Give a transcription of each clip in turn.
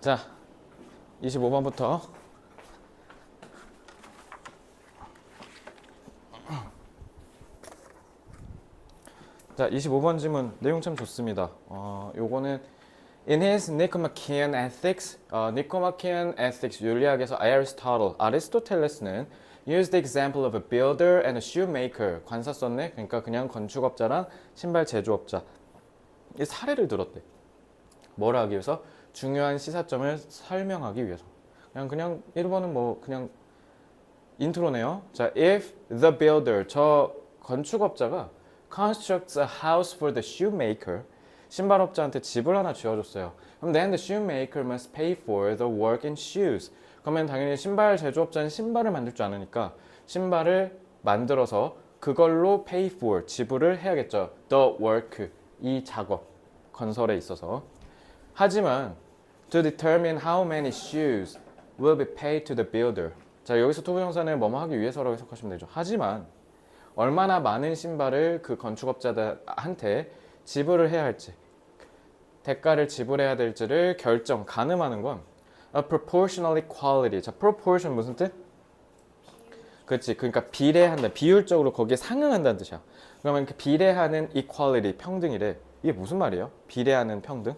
자, 25번부터. 자, 25번 질문 내용 참 좋습니다. 요거는 In his Nicomachean Ethics, Nicomachean Ethics 윤리학에서 아리스토텔레스는 used the example of a builder and a shoemaker 관사 썼네. 그러니까 그냥 건축업자랑 신발 제조업자 이 사례를 들었대. 뭘 하기 위해서? 중요한 시사점을 설명하기 위해서. 그냥 1번은 뭐 그냥 인트로네요. 자, if the builder 저 건축업자가 constructs a house for the shoemaker 신발업자한테 집을 하나 지어줬어요. 그럼 then the shoemaker must pay for the work in shoes. 그러면 당연히 신발 제조업자는 신발을 만들 줄 아니까 신발을 만들어서 그걸로 pay for 지불을 해야겠죠. The work 이 작업 건설에 있어서. 하지만 to determine how many shoes will be paid to the builder. 자, 여기서 투부정사는 뭐뭐 하기 위해서라고 해석하시면 되죠. 하지만 얼마나 많은 신발을 그 건축업자한테 지불을 해야 할지 대가를 지불해야 될지를 가늠하는 건 a proportionally quality. 자, proportion 무슨 뜻? 그렇지. 그러니까 비례한다. 비율적으로 거기에 상응한다는 뜻이야. 그러면 그 비례하는 equality 평등이래. 이게 무슨 말이에요? 비례하는 평등?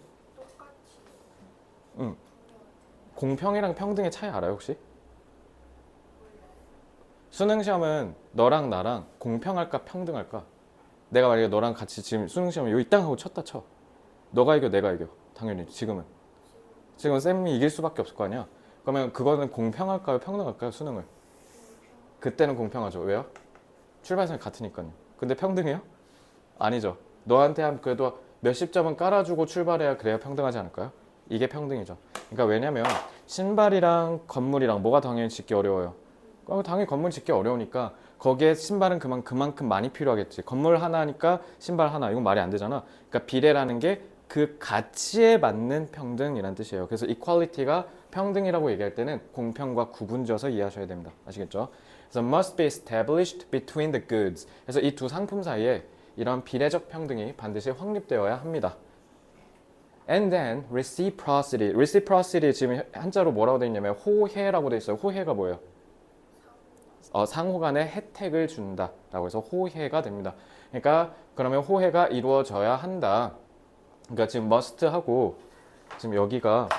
공평이랑 평등의 차이 알아요, 혹시? 수능 시험은 너랑 나랑 공평할까 평등할까? 내가 만약에 너랑 같이 지금 수능 시험을 여기 땅 하고 쳤다 쳐. 너가 이겨 내가 이겨. 당연히 지금은 쌤이 이길 수밖에 없을 거 아니야. 그러면 그거는 공평할까요 평등할까요 수능을? 그때는 공평하죠. 왜요? 출발선이 같으니까요. 근데 평등해요? 아니죠. 너한테 그래도 몇십 점은 깔아주고 출발해야 그래야 평등하지 않을까요? 이게 평등이죠. 그러니까 왜냐면 신발이랑 건물이랑 뭐가 당연히 짓기 어려워요. 당연히 건물 짓기 어려우니까 거기에 신발은 그만큼 많이 필요하겠지. 건물 하나 하니까 신발 하나. 이건 말이 안 되잖아. 그러니까 비례라는 게 그 가치에 맞는 평등이란 뜻이에요. 그래서 equality가 평등이라고 얘기할 때는 공평과 구분지어서 이해하셔야 됩니다. 아시겠죠? 그래서 must be established between the goods. 그래서 이 두 상품 사이에 이런 비례적 평등이 반드시 확립되어야 합니다. And then reciprocity. reciprocity 지금 한자로 뭐라고 되어 있냐면 호혜라고 되어 있어요. 호혜가 뭐예요? 상호 간의 혜택을 준다라고 해서 호혜가 됩니다. 그러니까 그러면 호혜가 이루어져야 한다. 그러니까 지금 must 하고 지금 여기가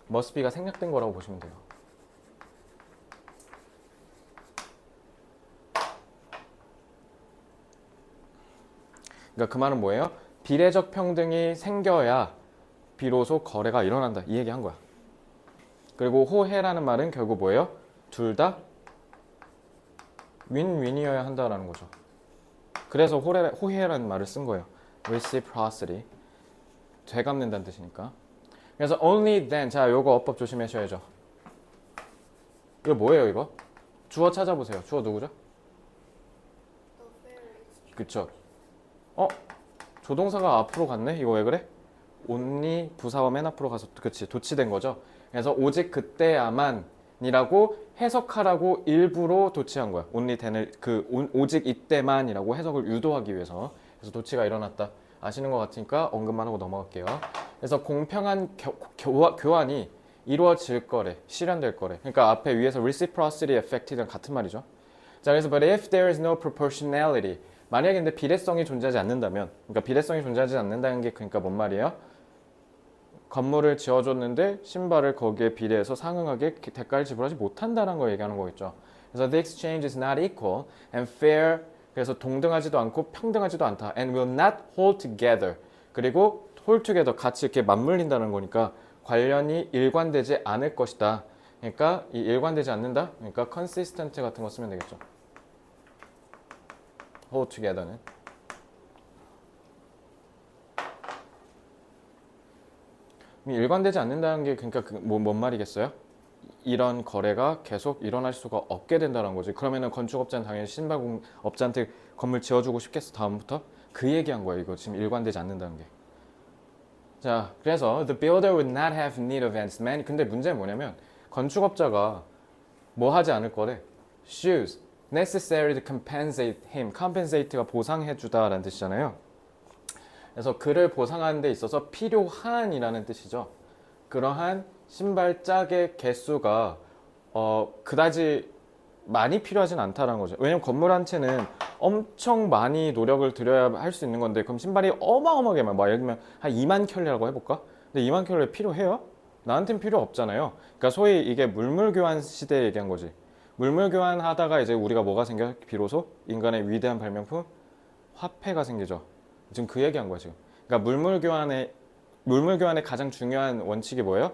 must be가 생략된 거라고 보시면 돼요. 그러니까 그 말은 뭐예요? 비례적 평등이 생겨야 비로소 거래가 일어난다. 이 얘기 한 거야. 그리고 호혜라는 말은 결국 뭐예요? 둘 다 윈윈이어야 한다라는 거죠. 그래서 호혜라는 말을 쓴 거예요. reciprocity. 되갚는다는 뜻이니까. 그래서 only then. 자, 요거 어법 조심하셔야죠. 이거 뭐예요, 이거? 주어 찾아보세요. 주어 누구죠? 그쵸. 조동사가 앞으로 갔네? 이거 왜 그래? only 부사가 맨 앞으로 가서 그치 도치된 거죠. 그래서 오직 그때야만 이라고 해석하라고 일부러 도치한 거야. only then을 오직 이때만이라고 해석을 유도하기 위해서. 그래서 도치가 일어났다. 아시는 것 같으니까 언급만 하고 넘어갈게요. 그래서 공평한 교환이 이루어질 거래, 실현될 거래. 그러니까 앞에 위에서 reciprocity effect랑 같은 말이죠. 자, 그래서 but if there is no proportionality 만약에 근데 비례성이 존재하지 않는다면, 그러니까 비례성이 존재하지 않는다는 게 그러니까 뭔 말이에요? 건물을 지어줬는데 신발을 거기에 비례해서 상응하게 대가를 지불하지 못한다는 걸 얘기하는 거겠죠. 그래서 the exchange is not equal and fair. 그래서 동등하지도 않고 평등하지도 않다. And will not hold together. 그리고 hold together 같이 이렇게 맞물린다는 거니까 관련이 일관되지 않을 것이다. 그러니까 이 일관되지 않는다. 그러니까 consistent 같은 거 쓰면 되겠죠. hold together는. 일관되지 않는다는 게 그러니까 뭔 말이겠어요? 이런 거래가 계속 일어날 수가 없게 된다는 거지. 그러면은 건축업자는 당연히 신발업자한테 건물 지어주고 싶겠어 다음부터? 그 얘기한 거야. 이거 지금 일관되지 않는다는 게. 자, 그래서 the builder would not have need of ants. 근데 문제는 뭐냐면 건축업자가 뭐 하지 않을 거래? shoes necessary to compensate him. compensate가 보상해주다라는 뜻이잖아요. 그래서 그를 보상하는 데 있어서 필요한이라는 뜻이죠. 그러한 신발 짝의 개수가 그다지 많이 필요하진 않다라는 거죠. 왜냐면 건물 한 채는 엄청 많이 노력을 들여야 할 수 있는 건데 그럼 신발이 어마어마하게 많아. 예를 들면 한 2만 켤레라고 해볼까? 근데 2만 켤레 필요해요? 나한텐 필요 없잖아요. 그러니까 소위 이게 물물 교환 시대에 얘기한 거지. 물물 교환하다가 이제 우리가 뭐가 생겨? 비로소 인간의 위대한 발명품 화폐가 생기죠. 지금 그 얘기한 거야 지금. 그러니까 물물 교환의 가장 중요한 원칙이 뭐예요?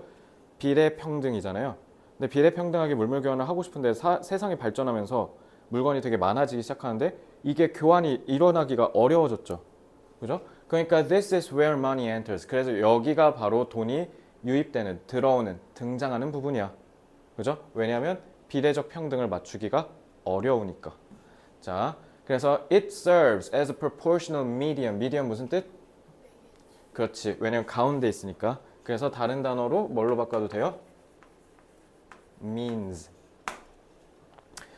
비례평등이잖아요. 근데 비례평등하게 물물 교환을 하고 싶은데 세상이 발전하면서 물건이 되게 많아지기 시작하는데 이게 교환이 일어나기가 어려워졌죠. 그죠? 그러니까 this is where money enters. 그래서 여기가 바로 돈이 유입되는, 들어오는, 등장하는 부분이야. 그죠? 왜냐하면 비례적 평등을 맞추기가 어려우니까. 자, 그래서 it serves as a proportional medium. medium 무슨 뜻? 그렇지. 왜냐면 가운데 있으니까. 그래서 다른 단어로 뭘로 바꿔도 돼요? means.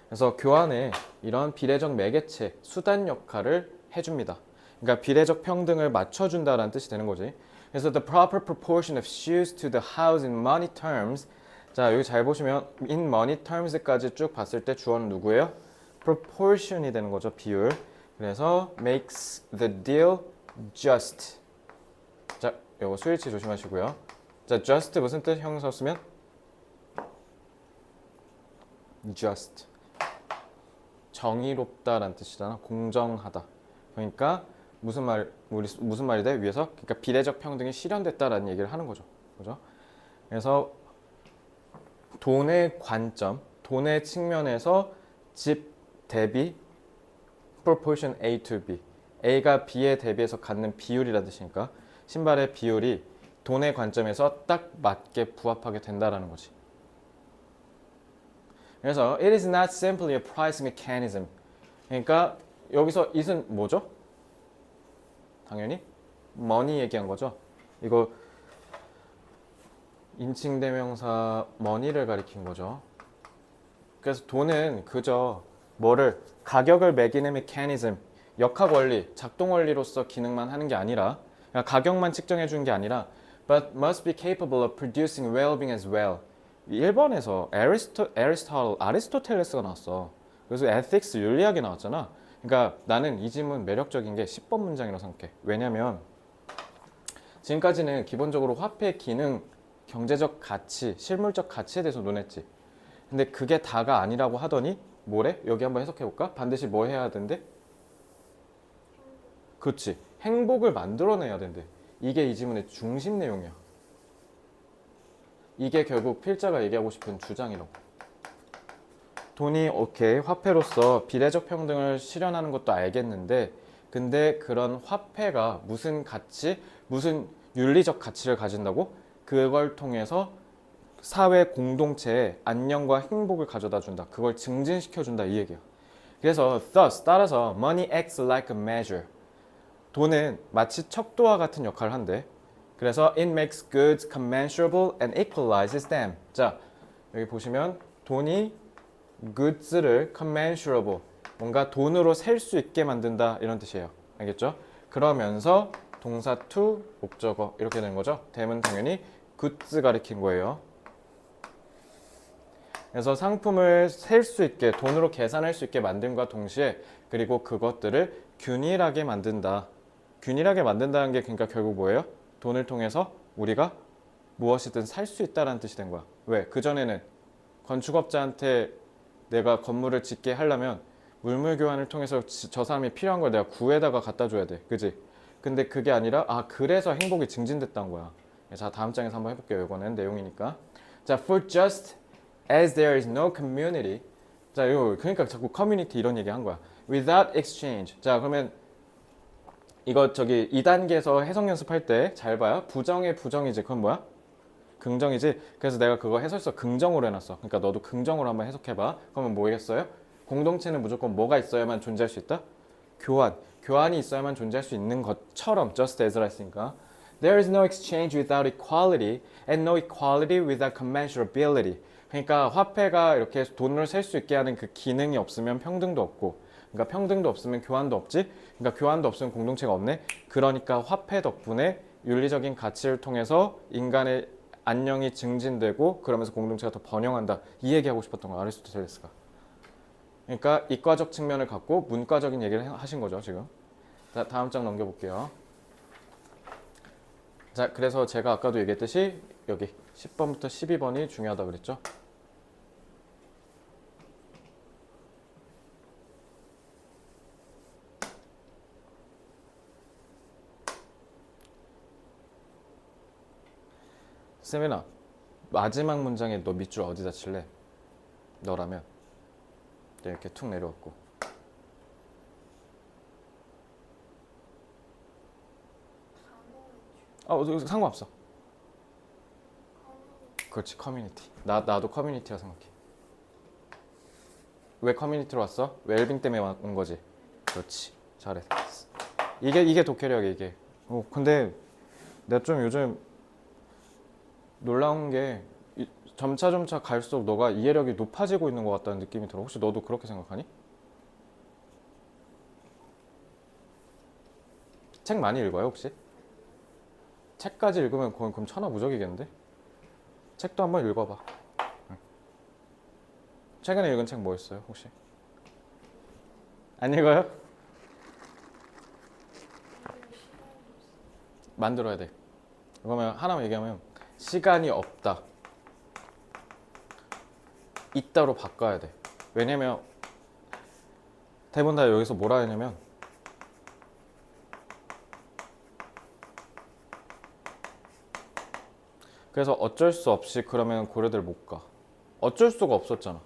그래서 교환에 이런 비례적 매개체, 수단 역할을 해줍니다. 그러니까 비례적 평등을 맞춰준다라는 뜻이 되는 거지. 그래서 the proper proportion of shoes to the house in money terms. 자, 여기 잘 보시면 in money terms까지 쭉 봤을 때 주어는 누구예요? proportion이 되는 거죠, 비율. 그래서 makes the deal just. 자, 요거 스위치 조심하시고요. 자, just 무슨 뜻? 형용사 쓰면 just. 정의롭다라는 뜻이잖아. 공정하다. 그러니까 무슨 말이 돼? 위에서? 그러니까 비례적 평등이 실현됐다라는 얘기를 하는 거죠. 그죠? 그래서 돈의 관점, 돈의 측면에서 집 대비 proportion A to B. A가 B에 대비해서 갖는 비율이라는 뜻이니까 신발의 비율이 돈의 관점에서 딱 맞게 부합하게 된다라는 거지. 그래서 it is not simply a price mechanism. 그러니까 여기서 it은 뭐죠? 당연히 money 얘기한 거죠. 이거 인칭대명사 money를 가리킨 거죠. 그래서 돈은 그저 뭐를 가격을 매기는 mechanism, 역학 원리, 작동 원리로서 기능만 하는 게 아니라 그러니까 가격만 측정해 주는 게 아니라 but must be capable of producing well-being as well. 1번에서 아리스토텔레스가 나왔어. 그래서 ethics 윤리학이 나왔잖아. 그러니까 나는 이 질문 매력적인 게 10번 문장이라고 생각해. 왜냐면 지금까지는 기본적으로 화폐 기능, 경제적 가치, 실물적 가치에 대해서 논했지. 근데 그게 다가 아니라고 하더니 뭐래? 여기 한번 해석해 볼까? 반드시 뭐 해야 된대? 그렇지. 행복을 만들어내야 된대. 이게 이 지문의 중심 내용이야. 이게 결국 필자가 얘기하고 싶은 주장이라고. 돈이 오케이 화폐로서 비례적 평등을 실현하는 것도 알겠는데 근데 그런 화폐가 무슨 가치, 무슨 윤리적 가치를 가진다고? 그걸 통해서 사회 공동체의 안녕과 행복을 가져다 준다. 그걸 증진시켜 준다 이 얘기야. 그래서 thus 따라서 money acts like a measure. 돈은 마치 척도와 같은 역할을 한대. 그래서 it makes goods commensurable and equalizes them. 자, 여기 보시면 돈이 goods를 commensurable, 뭔가 돈으로 셀 수 있게 만든다 이런 뜻이에요. 알겠죠? 그러면서 동사 to 목적어 이렇게 되는 거죠. them은 당연히 goods 가리킨 거예요. 그래서 상품을 셀 수 있게 돈으로 계산할 수 있게 만듦과 동시에 그리고 그것들을 균일하게 만든다. 균일하게 만든다는 게 그러니까 결국 뭐예요? 돈을 통해서 우리가 무엇이든 살 수 있다는 뜻이 된 거야. 왜? 그전에는 건축업자한테 내가 건물을 짓게 하려면 물물 교환을 통해서 저 사람이 필요한 걸 내가 구해다가 갖다 줘야 돼. 그지? 근데 그게 아니라 그래서 행복이 증진됐다는 거야. 자, 다음 장에서 한번 해볼게요. 이거는 내용이니까. 자, for just as there is no community. 자, 이거 그러니까 자꾸 community 이런 얘기 한 거야. without exchange. 자, 그러면 이거 저기 2단계에서 해석 연습할 때 잘 봐요. 부정의 부정이지. 그건 뭐야? 긍정이지. 그래서 내가 그거 해설서 긍정으로 해놨어. 그러니까 너도 긍정으로 한번 해석해봐. 그러면 뭐겠어요? 공동체는 무조건 뭐가 있어야만 존재할 수 있다? 교환. 교환이 있어야만 존재할 수 있는 것처럼 just as라 했으니까 There is no exchange without equality and no equality without commensurability. 그러니까 화폐가 이렇게 돈을 셀 수 있게 하는 그 기능이 없으면 평등도 없고 그러니까 평등도 없으면 교환도 없지. 그러니까 교환도 없으면 공동체가 없네. 그러니까 화폐 덕분에 윤리적인 가치를 통해서 인간의 안녕이 증진되고 그러면서 공동체가 더 번영한다. 이 얘기하고 싶었던 거 아리스토텔레스가. 그러니까 이과적 측면을 갖고 문과적인 얘기를 하신 거죠 지금. 자, 다음 장 넘겨볼게요. 자, 그래서 제가 아까도 얘기했듯이 여기 10번부터 12번이 중요하다 그랬죠. 세민아, 마지막 문장에 너 밑줄 어디다 칠래? 너라면 이렇게 툭 내려왔고. 상관없어. 그렇지, 커뮤니티. 나도 커뮤니티라 생각해. 왜 커뮤니티로 왔어? 웰빙 때문에 온 거지. 그렇지, 잘해. 이게 독해력이 이게. 근데 내가 좀 요즘 놀라운 게 점차 갈수록 너가 이해력이 높아지고 있는 것 같다는 느낌이 들어. 혹시 너도 그렇게 생각하니? 책 많이 읽어요 혹시? 책까지 읽으면 거의 그럼 천하무적이겠는데? 책도 한번 읽어봐. 최근에 읽은 책 뭐 있어요 혹시? 안 읽어요? 만들어야 돼. 그러면 하나만 얘기하면 시간이 없다. 있다로 바꿔야 돼. 왜냐면 대부분 다 여기서 뭐라 하냐면 그래서 어쩔 수 없이 그러면 고려대를 못 가. 어쩔 수가 없었잖아.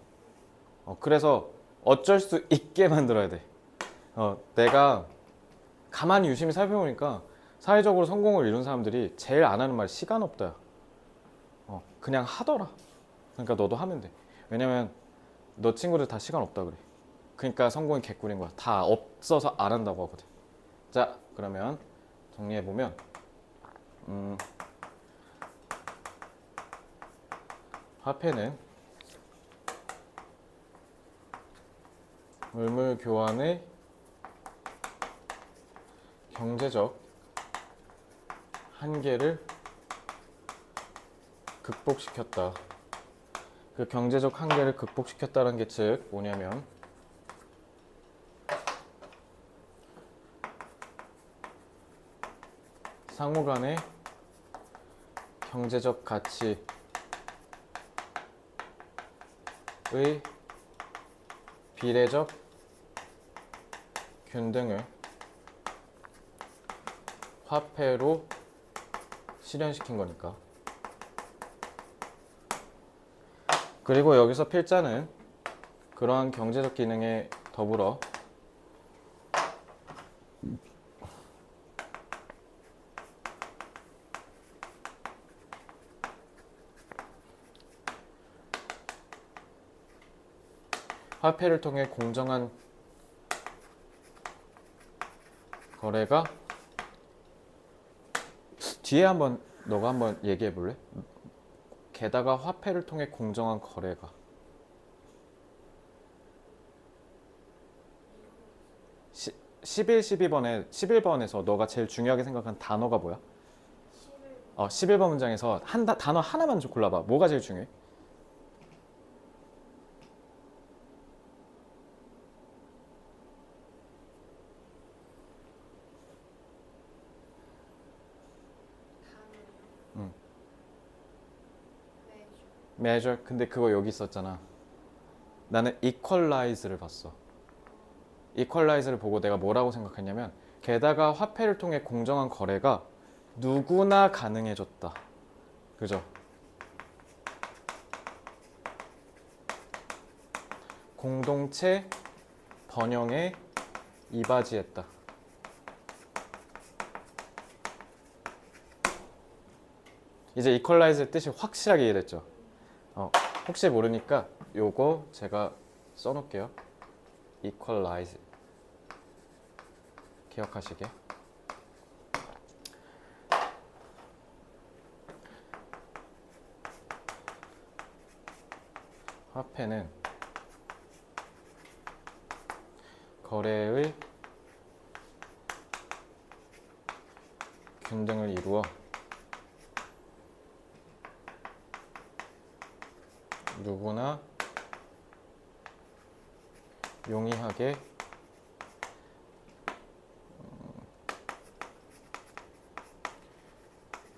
그래서 어쩔 수 있게 만들어야 돼. 내가 가만히 유심히 살펴보니까 사회적으로 성공을 이룬 사람들이 제일 안 하는 말이 시간 없다야. 그냥 하더라. 그러니까 너도 하면 돼. 왜냐면 너 친구들 다 시간 없다 그래. 그러니까 성공이 개꿀인 거야. 다 없어서 안 한다고 하거든. 자, 그러면 정리해보면 화폐는 물물 교환의 경제적 한계를 극복시켰다. 그 경제적 한계를 극복시켰다는 게 즉 뭐냐면 상호 간의 경제적 가치의 비례적 균등을 화폐로 실현시킨 거니까. 그리고 여기서 필자는 그러한 경제적 기능에 더불어 화폐를 통해 공정한 거래가 뒤에 너가 한번 얘기해 볼래? 게다가 화폐를 통해 공정한 거래가 11번에서 너가 제일 중요하게 생각한 단어가 뭐야? 11번 문장에서 단어 하나만 좀 골라봐. 뭐가 제일 중요해? measure. 근데 그거 여기 있었잖아. 나는 equalize를 봤어. equalize를 보고 내가 뭐라고 생각했냐면 게다가 화폐를 통해 공정한 거래가 누구나 가능해졌다. 그죠? 공동체 번영에 이바지했다. 이제 equalize의 뜻이 확실하게 이해됐죠? 혹시 모르니까 요거 제가 써놓을게요. equalize 기억하시게. 화폐는 거래의 균등을 이루어 누구나 용이하게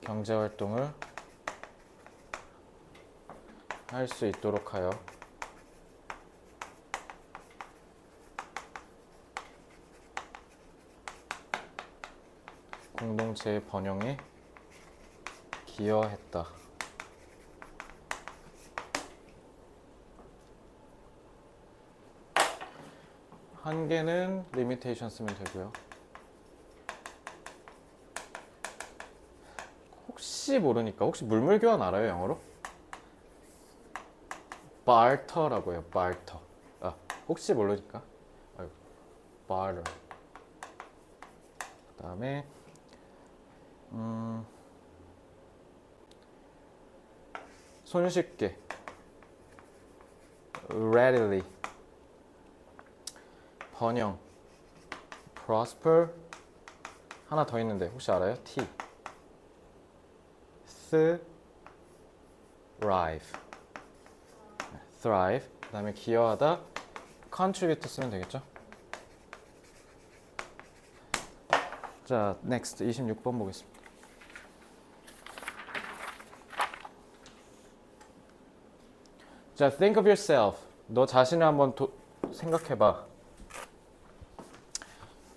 경제활동을 할 수 있도록 하여 공동체의 번영에 기여했다. 한계는 limitation 쓰면 되고요. 혹시 모르니까 혹시 물물교환 알아요, 영어로? barter라고 해요. barter. 아, 혹시 모르니까. barter. 그다음에 손쉽게 readily 번영 prosper 하나 더 있는데 혹시 알아요? T thrive 그 다음에 기여하다 contribute 쓰면 되겠죠? 자, next 26번 보겠습니다. 자, think of yourself. 너 자신을 한번 생각해봐.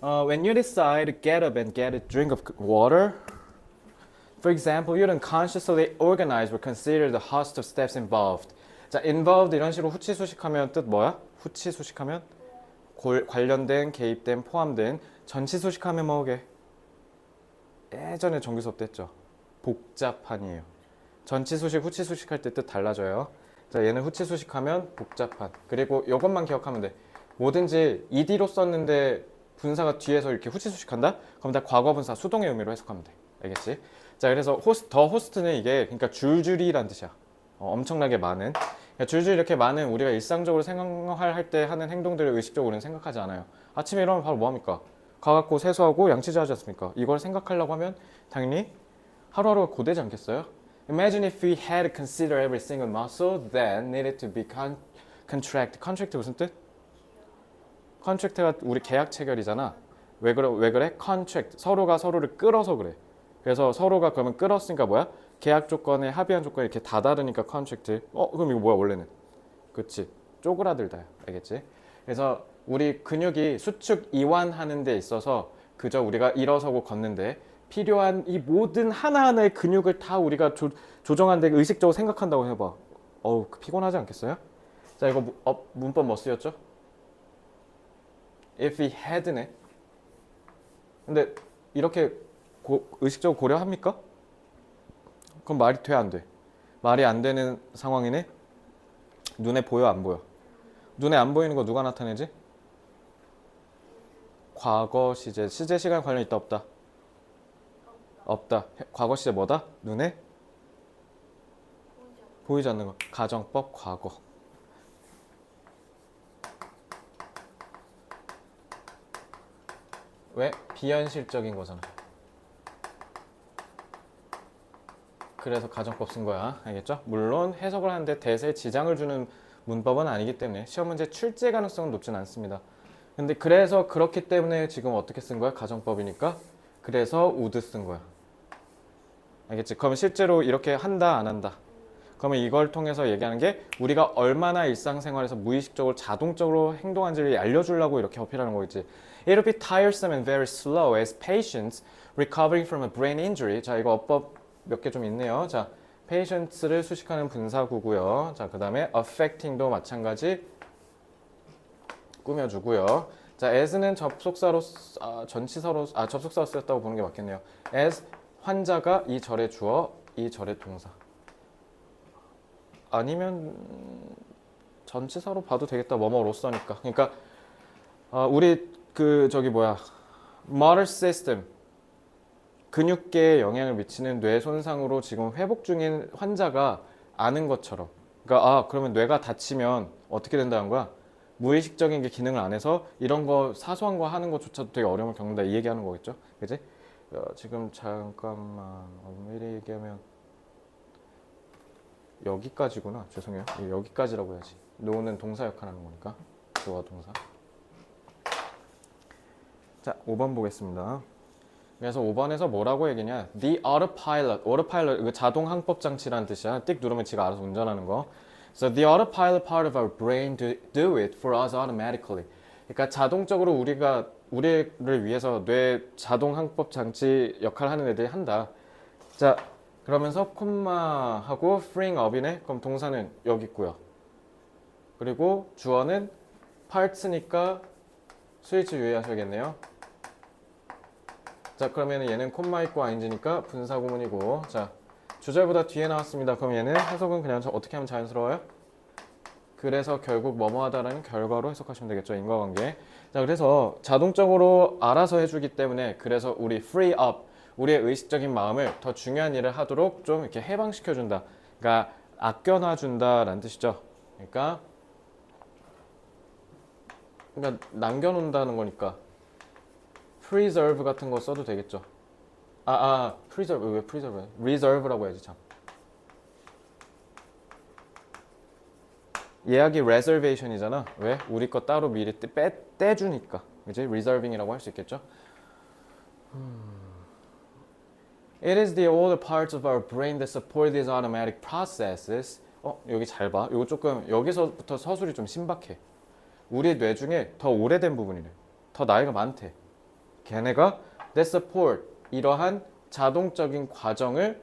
When you decide to get up and get a drink of water, for example, you don't consciously organize or consider the host of steps involved. 자, involved 이런 식으로 후치수식하면 뜻 뭐야? 후치수식하면 관련된, 개입된, 포함된. 전치수식하면 뭐게? 예전에 정규 수업 때 했죠. 복잡한이에요. 전치수식, 후치수식 할 때 뜻 달라져요. 자, 얘는 후치수식하면 복잡한. 그리고 이것만 기억하면 돼. 뭐든지 ed로 썼는데 분사가 뒤에서 이렇게 후치수식한다? 그럼 다 과거분사 수동의 의미로 해석하면 돼. 알겠지? 자, 그래서 호스트는 이게 그러니까 줄줄이란 뜻이야. 엄청나게 많은. 그러니까 줄줄 이렇게 많은 우리가 일상적으로 생활할 때 하는 행동들을 의식적으로는 생각하지 않아요. 아침에 일어나면 바로 뭐합니까? 가갖고 세수하고 양치질 하지 않습니까? 이걸 생각하려고 하면 당연히 하루하루가 고되지 않겠어요? Imagine if we had to consider every single muscle that needed to be contract. contract 무슨 뜻? contract가 우리 계약 체결이잖아. 왜 그래? contract. 서로가 서로를 끌어서 그래. 그래서 서로가 그러면 끌었으니까 뭐야? 계약 조건에 합의한 조건이 이렇게 다 다르니까 contract. 그럼 이거 뭐야 원래는? 그치. 쪼그라들다요. 알겠지? 그래서 우리 근육이 수축 이완하는 데 있어서 그저 우리가 일어서고 걷는데 필요한 이 모든 하나하나의 근육을 다 우리가 조정하는데 의식적으로 생각한다고 해봐. 피곤하지 않겠어요? 자, 이거 문법 뭐 쓰였죠? If we had네. 근데 이렇게 의식적으로 고려합니까? 그럼 말이 돼, 안 돼? 말이 안 되는 상황이네? 눈에 보여, 안 보여? 눈에 안 보이는 거 누가 나타내지? 과거 시제. 시제 시간 관련 있다, 없다? 없다. 과거 시제 뭐다? 눈에? 보이지 않는 거. 가정법 과거. 왜? 비현실적인 거잖아. 그래서 가정법 쓴 거야. 알겠죠? 물론 해석을 하는데 대세에 지장을 주는 문법은 아니기 때문에 시험 문제 출제 가능성은 높진 않습니다. 근데 그래서 그렇기 때문에 지금 어떻게 쓴 거야? 가정법이니까. 그래서 would 쓴 거야. 알겠지? 그러면 실제로 이렇게 한다, 안 한다? 그러면 이걸 통해서 얘기하는 게 우리가 얼마나 일상생활에서 무의식적으로 자동적으로 행동하는지를 알려주려고 이렇게 어필하는 거겠지. It'll be tiresome and very slow as patients recovering from a brain injury. 자, 이거 어법 몇 개 좀 있네요. 자, patients를 수식하는 분사구고요. 자, 그 다음에 affecting도 마찬가지 꾸며주고요. 자, as는 접속사로 접속사로 쓰였다고 보는 게 맞겠네요. as 환자가 이 절의 주어, 이 절의 동사. 아니면 전치사로 봐도 되겠다. 뭐뭐로서니까. 그러니까 우리 motor system 근육계에 영향을 미치는 뇌 손상으로 지금 회복 중인 환자가 아는 것처럼. 그러니까 그러면 뇌가 다치면 어떻게 된다는 거야? 무의식적인 게 기능을 안 해서 이런 거 사소한 거 하는 것조차도 되게 어려움을 겪는다 이 얘기하는 거겠죠? 그지? 지금 잠깐만 엄밀히 얘기하면 여기까지구나. 죄송해요. 여기까지라고 해야지. no는 동사 역할하는 거니까. 주어 동사. 자, 5번 보겠습니다. 그래서 5번에서 뭐라고 얘기냐? The autopilot. autopilot 이거 자동 항법 장치라는 뜻이야. 띡 누르면 지가 알아서 운전하는 거. So the autopilot part of our brain do it for us automatically. 그러니까 자동적으로 우리를 위해서 뇌 자동 항법 장치 역할을 하는 애들이 한다. 자, 그러면서 콤마하고 freeing up이네. 그럼 동사는 여기 있고요. 그리고 주어는 parts니까 스위치 유의하셔야겠네요. 자, 그러면 얘는 콤마 있고 ing니까 분사구문이고, 자, 주절보다 뒤에 나왔습니다. 그럼 얘는 해석은 그냥 어떻게 하면 자연스러워요? 그래서 결국 뭐뭐 하다라는 결과로 해석하시면 되겠죠. 인과관계. 자, 그래서 자동적으로 알아서 해주기 때문에 그래서 우리 free up, 우리의 의식적인 마음을 더 중요한 일을 하도록 좀 이렇게 해방시켜준다. 그러니까 아껴놔준다라는 뜻이죠. 그러니까 남겨놓는다는 거니까 preserve 같은 거 써도 되겠죠. preserve 왜 preserve? reserve라고 해야지 참. 예약이 reservation이잖아. 왜? 우리 거 따로 미리 떼주니까. 그치? reserving이라고 할 수 있겠죠. It is the older parts of our brain that support these automatic processes. 여기 잘 봐. 이거 조금 여기서부터 서술이 좀 신박해. 우리 뇌 중에 더 오래된 부분이래. 더 나이가 많대. 걔네가 that support 이러한 자동적인 과정을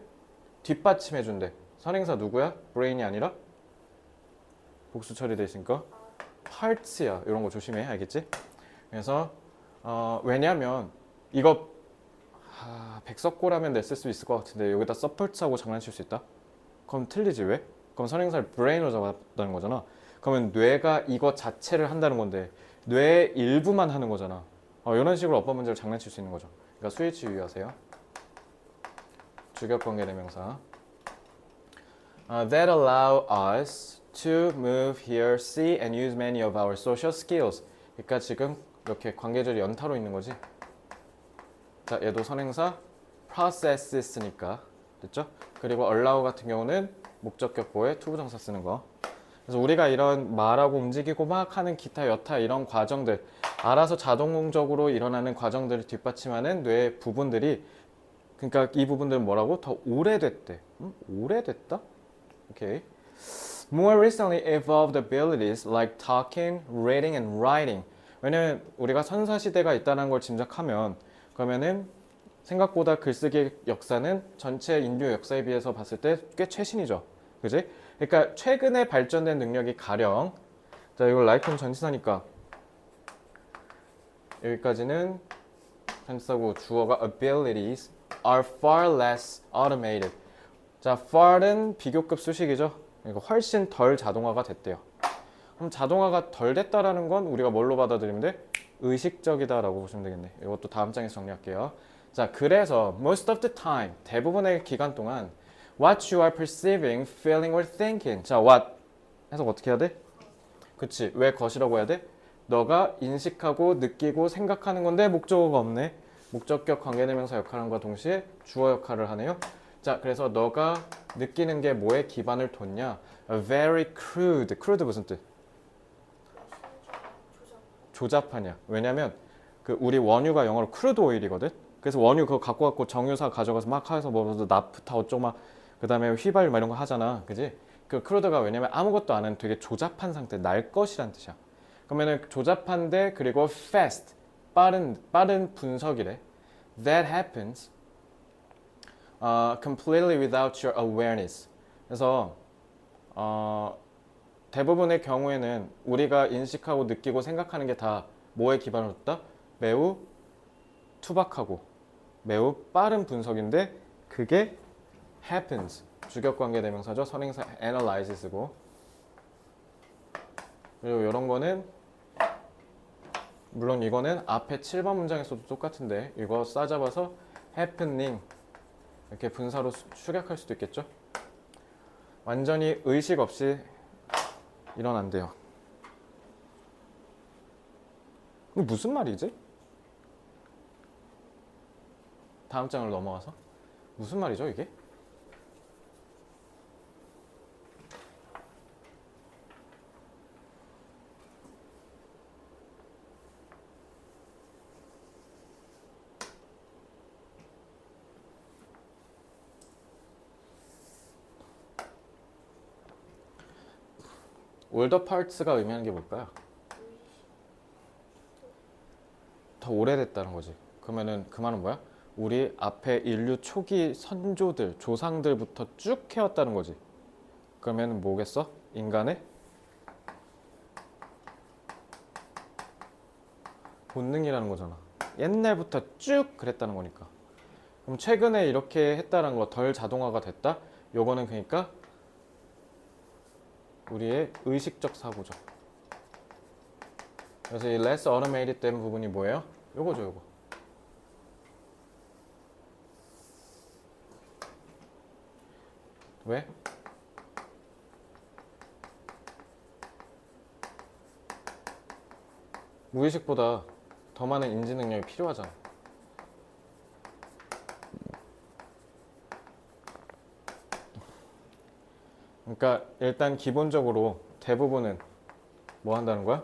뒷받침해 준대. 선행사 누구야? brain이 아니라 복수 처리돼 있으니까 parts야. 이런 거 조심해. 알겠지? 그래서 왜냐면 이거 백석고라면 냈을 수 있을 것 같은데 여기다 supports하고 장난칠 수 있다? 그럼 틀리지 왜? 그럼 선행사를 brain으로 잡았다는 거잖아. 그러면 뇌가 이거 자체를 한다는 건데 뇌의 일부만 하는 거잖아. 이런 식으로 어법 문제를 장난칠 수 있는 거죠. 그러니까 스위치 유의하세요. 주격관계대명사. That allow us to move, hear, see, and use many of our social skills. 그러니까 지금 이렇게 관계절이 연타로 있는 거지. 자, 얘도 선행사 processes니까 됐죠? 그리고 allow 같은 경우는 목적격 보에 투부정사 쓰는 거. 그래서 우리가 이런 말하고 움직이고 막 하는 기타 여타 이런 과정들 알아서 자동적으로 일어나는 과정들을 뒷받침하는 뇌의 부분들이 그러니까 이 부분들은 뭐라고? 더 오래됐대. 오래됐다? 오케이. More recently evolved abilities like talking, reading, and writing. 왜냐면 우리가 선사시대가 있다는 걸 짐작하면 그러면은 생각보다 글쓰기 역사는 전체 인류 역사에 비해서 봤을 때 꽤 최신이죠. 그지? 그러니까 최근에 발전된 능력이 가령 자 이거 like는 전치사니까 여기까지는 전치사고 주어가 abilities are far less automated. 자 far은 비교급 수식이죠. 그러니까 훨씬 덜 자동화가 됐대요. 그럼 자동화가 덜 됐다라는 건 우리가 뭘로 받아들이면 돼? 의식적이다라고 보시면 되겠네. 이것도 다음 장에서 정리할게요. 자, 그래서 most of the time, 대부분의 기간 동안 what you are perceiving, feeling or thinking. 자, what 해석 어떻게 해야 돼? 그치, 왜 것이라고 해야 돼? 너가 인식하고 느끼고 생각하는 건데 목적어가 없네. 목적격 관계대명사 역할함과 동시에 주어 역할을 하네요. 자, 그래서 너가 느끼는 게 뭐에 기반을 뒀냐? A very crude. crude 무슨 뜻? 조잡하냐. 왜냐면 그 우리 원유가 영어로 crude oil이거든. 그래서 원유 그거 갖고 정유사 가져가서 막 해서 뭐 나프타 어쩌고 막 그다음에 휘발 막 이런 거 하잖아. 그지? 그 crude가 왜냐면 아무것도 안 하는 되게 조잡한 상태, 날 것이란 뜻이야. 그러면은 조잡한데 그리고 fast, 빠른 분석이래. That happens completely without your awareness. 그래서 대부분의 경우에는 우리가 인식하고 느끼고 생각하는 게 다 뭐에 기반을 뒀다? 매우 투박하고 매우 빠른 분석인데 그게 happens. 주격관계대명사죠. 선행사 analyses고 그리고 이런 거는 물론 이거는 앞에 7번 문장에서도 똑같은데 이거 싸잡아서 happening 이렇게 분사로 축약할 수도 있겠죠. 완전히 의식 없이 일어난대요. 이게 무슨 말이지? 다음 장을 넘어가서 무슨 말이죠 이게? older parts가 의미하는 게 뭘까요? 더 오래됐다는 거지. 그러면은 그 말은 뭐야? 우리 앞에 인류 초기 선조들, 조상들부터 쭉 해왔다는 거지. 그러면 뭐겠어? 인간의 본능이라는 거잖아. 옛날부터 쭉 그랬다는 거니까. 그럼 최근에 이렇게 했다는 거, 덜 자동화가 됐다? 요거는 그러니까 우리의 의식적 사고죠. 그래서 이 less automated 된 부분이 뭐예요? 요거죠, 요거. 왜? 무의식보다 더 많은 인지 능력이 필요하잖아. 그러니까 일단 기본적으로 대부분은 뭐 한다는 거야?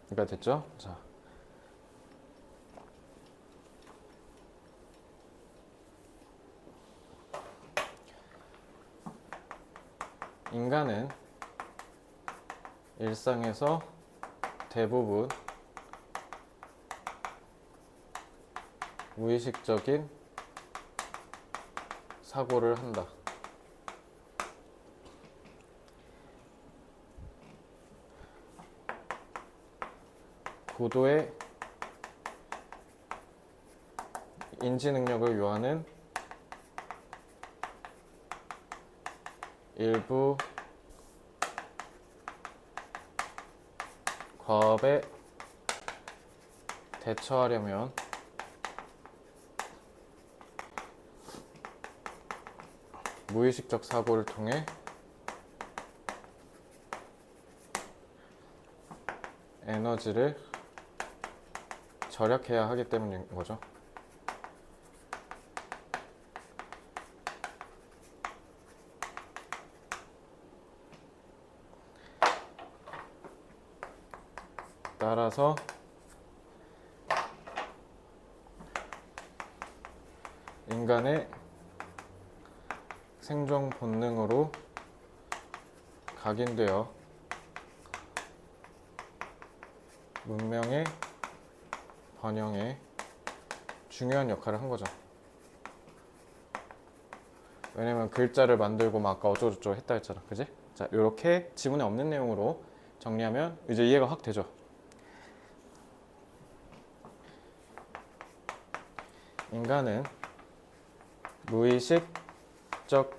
그러니까 됐죠? 자, 인간은 일상에서 대부분 무의식적인 사고를 한다. 고도의 인지 능력을 요하는 일부 과업에 대처하려면 무의식적 사고를 통해 에너지를 절약해야 하기 때문인 거죠. 따라서 인간의 생존 본능으로 각인되어 문명의 번영에 중요한 역할을 한 거죠. 왜냐면 글자를 만들고 막 아까 어쩌고저쩌고 했다 했잖아. 그지? 자, 요렇게 지문에 없는 내용으로 정리하면 이제 이해가 확 되죠. 인간은 무의식적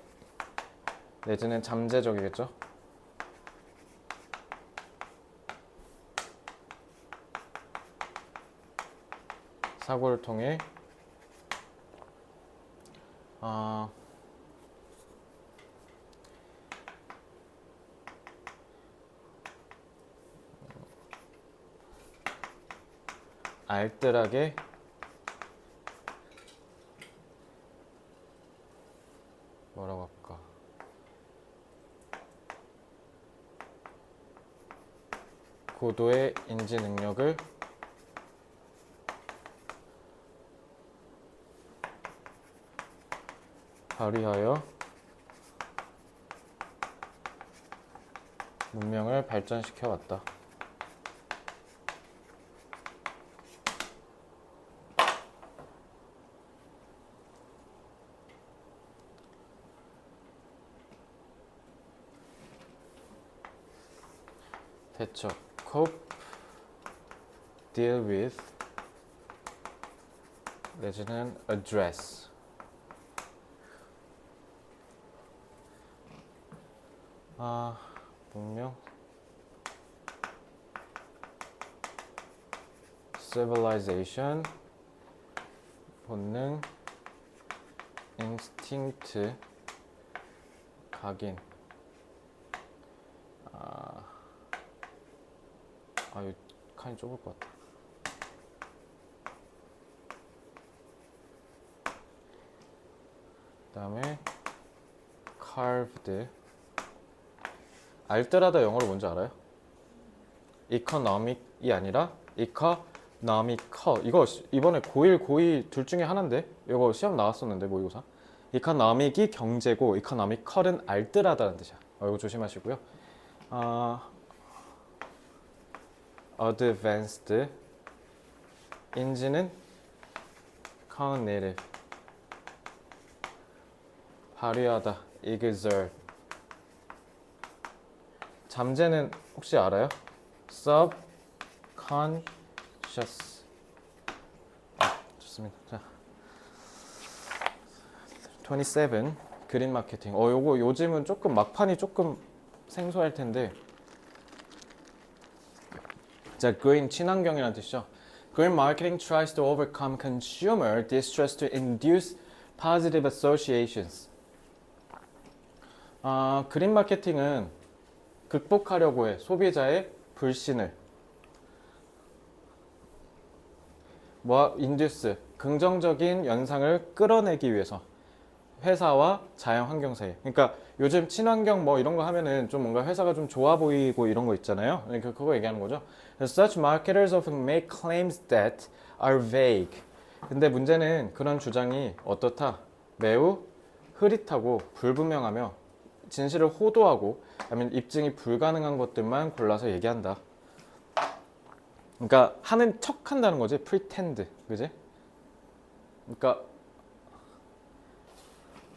내지는 잠재적이겠죠. 사고를 통해 알뜰하게 뭐라고 할까? 고도의 인지 능력을 발휘하여 문명을 발전시켜 왔다. 됐죠. cope, deal with 내지는 address. 문명 civilization 본능 instinct 각인 이거 칸이 좁을 것 같아. 그다음에 carved. 알뜰하다 영어로 뭔지 알아요? economic이 아니라 economical. 이거 이번에 고1, 고2 둘 중에 하나인데 이거 시험 나왔었는데 모의고사. economic이 경제고 economical은 알뜰하다는 뜻이야. 이거 조심하시고요. advanced. 인지는 cognitive. 발휘하다 exert. 잠재는 혹시 알아요? subconscious. 좋습니다. 자, 27 그린 마케팅. 요거 요즘은 조금 막판이 조금 생소할 텐데. 자, green 친환경이라는 뜻이죠. Green marketing tries to overcome consumer distrust to induce positive associations. 그린 마케팅은 극복하려고 해 소비자의 불신을 induce 긍정적인 연상을 끌어내기 위해서 회사와 자연 환경 사이. 그러니까 요즘 친환경 뭐 이런 거 하면은 좀 뭔가 회사가 좀 좋아 보이고 이런 거 있잖아요. 그러니까 그거 얘기하는 거죠. Such marketers often make claims that are vague. 근데 문제는 그런 주장이 어떻다? 매우 흐릿하고 불분명하며 진실을 호도하고 아니면 입증이 불가능한 것들만 골라서 얘기한다. 그러니까 하는 척 한다는 거지. pretend. 그지? 그러니까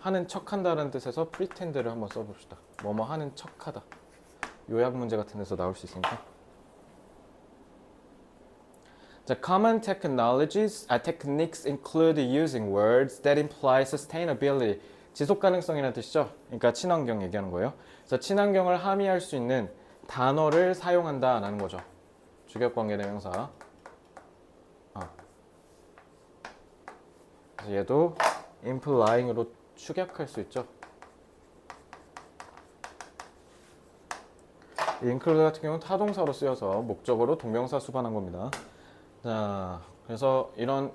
하는 척 한다는 뜻에서 pretend를 한번 써봅시다. 뭐뭐 하는 척 하다. 요약 문제 같은 데서 나올 수 있으니까. 자, common technologies, techniques include using words that imply sustainability. 지속 가능성이라는 뜻이죠. 그러니까 친환경 얘기하는 거예요. 그래서 친환경을 함의할 수 있는 단어를 사용한다라는 거죠. 주격관계 대명사. 그래서 얘도 implying으로 축약할 수 있죠. include 같은 경우는 타동사로 쓰여서 목적어로 동명사 수반한 겁니다. 자, 그래서 이런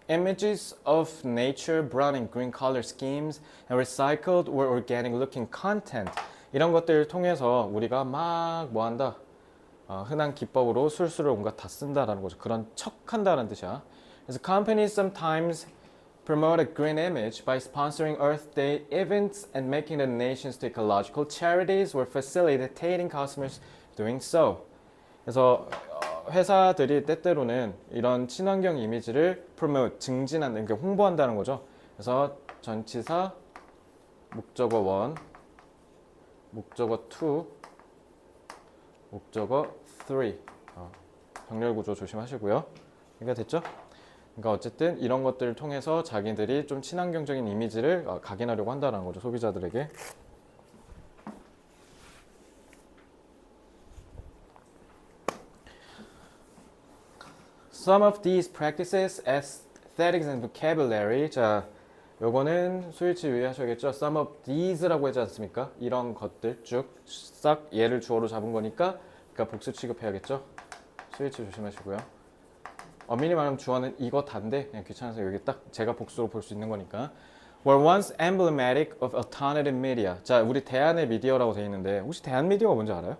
images of nature brought in green color schemes and recycled or organic looking content. 이런 것들을 통해서 우리가 막 뭐한다? 흔한 기법으로 술수를 온갖 다 쓴다라는 거죠. 그런 척한다는 뜻이야. 그래서 companies sometimes promote a green image by sponsoring Earth Day events and making donations to ecological charities or facilitating customers doing so. 그래서 회사들이 때때로는 이런 친환경 이미지를 promote, 증진한다, 그러니까 홍보한다는 거죠. 그래서 전치사, 목적어 1, 목적어 2, 목적어 3. 병렬 구조 조심하시고요. 이해가 됐죠? 그러니까 어쨌든 이런 것들을 통해서 자기들이 좀 친환경적인 이미지를 각인하려고 한다는 거죠. 소비자들에게. Some of these practices, aesthetics and vocabulary. 자, 요거는 스위치 유의하셔야겠죠. Some of these라고 하지 않습니까? 이런 것들 쭉 싹 얘를 주어로 잡은 거니까 그러니까 복수 취급해야겠죠. 스위치 조심하시고요. 엄밀히 말하면 주어는 이거 단데 그냥 귀찮아서 여기 딱 제가 복수로 볼 수 있는 거니까. Were once emblematic of alternative media. 자, 우리 대안의 미디어라고 돼 있는데 혹시 대안 미디어가 뭔지 알아요?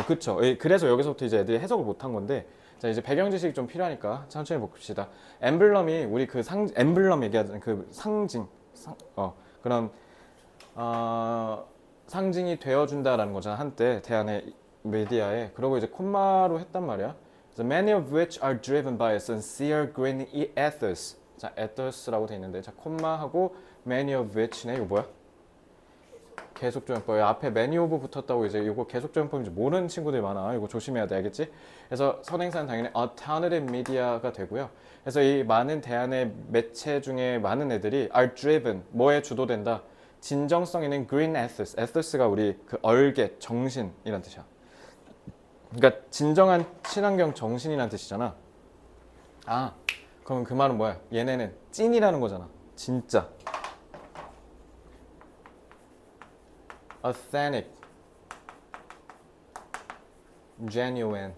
그쵸. 그래서 여기서부터 이제 애들이 해석을 못한 건데, 자, 이제 배경 지식이 좀 필요하니까 천천히 봅시다. 엠블럼이 우리 그 엠블럼 얘기하는 그 상징, 그런, 상징이 되어준다라는 거잖아. 한때 대안의 미디어에. 그러고 이제 콤마로 했단 말이야. So many of which are driven by a sincere green ethos. 자, ethos라고 돼 있는데, 자, 콤마하고 many of which네. 이거 뭐야? 계속조용법. 앞에 many of 붙었다고 이제 이거 계속조용법인지 모르는 친구들이 많아. 이거 조심해야 돼. 알겠지? 그래서 선행사는 당연히 alternative media가 되고요. 그래서 이 많은 대안의 매체 중에 많은 애들이 are driven, 뭐에 주도된다? 진정성 있는 green ethos. ethos가 우리 그 얼개, 정신이란 뜻이야. 그러니까 진정한 친환경 정신이란 뜻이잖아. 그럼 그 말은 뭐야? 얘네는 찐이라는 거잖아. 진짜. authentic, genuine.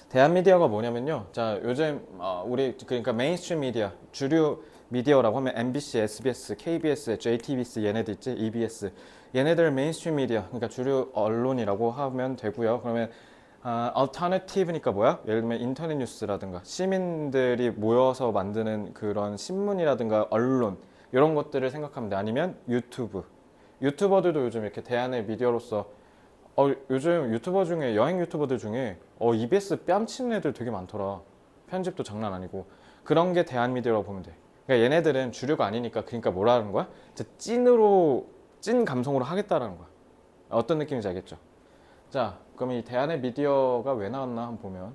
대한 미디어가 뭐냐면요. 자, 요즘 우리 그러니까 메인스트림 미디어, 주류 미디어라고 하면 MBC, SBS, KBS, JTBC 얘네들 있지, EBS 얘네들 메인스트림 미디어, 그러니까 주류 언론이라고 하면 되고요. 그러면 alternative니까 뭐야? 예를 들면 인터넷 뉴스라든가 시민들이 모여서 만드는 그런 신문이라든가 언론 이런 것들을 생각하면 돼. 아니면 유튜브. 유튜버들도 요즘 이렇게 대안의 미디어로서 요즘 유튜버 중에 여행 유튜버들 중에 EBS 뺨치는 애들 되게 많더라. 편집도 장난 아니고 그런 게 대한 미디어라고 보면 돼. 그러니까 얘네들은 주류가 아니니까 그러니까 뭐라 하는 거야? 진짜 찐 감성으로 하겠다라는 거야. 어떤 느낌인지 알겠죠? 자, 그럼 이 대안의 미디어가 왜 나왔나 한번 보면